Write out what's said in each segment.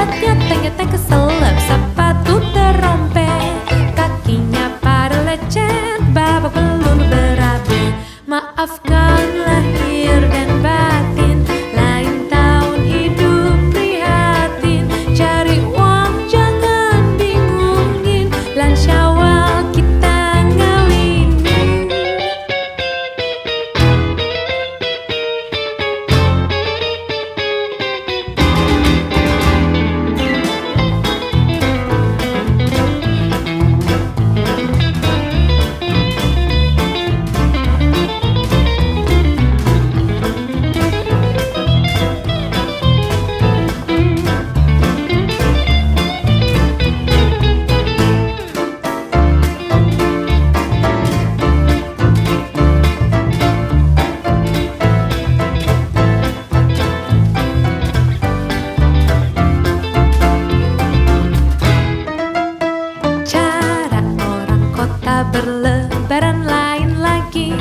Akibatnya ternyata keselip, sepatu terompet, kakinya pada lecet, babak belur berabe. Maafkan lahir dan batin, lain tahun hidup prihatin. Cari uang jangan bingungin, lan Syawal kita ngawinin. Berlebaran lain lagi,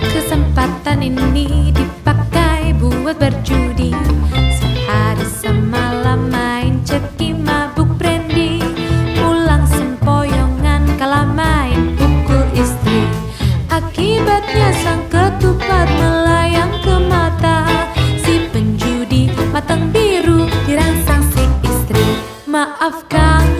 kesempatan ini dipakai buat berjudi. Sehari semalam main ceki, mabuk brandy, pulang sempoyongan kalah main pukul istri. Akibatnya sang ketupat melayang ke mata si penjudi, matang biru dirangsang si istri. Maafkan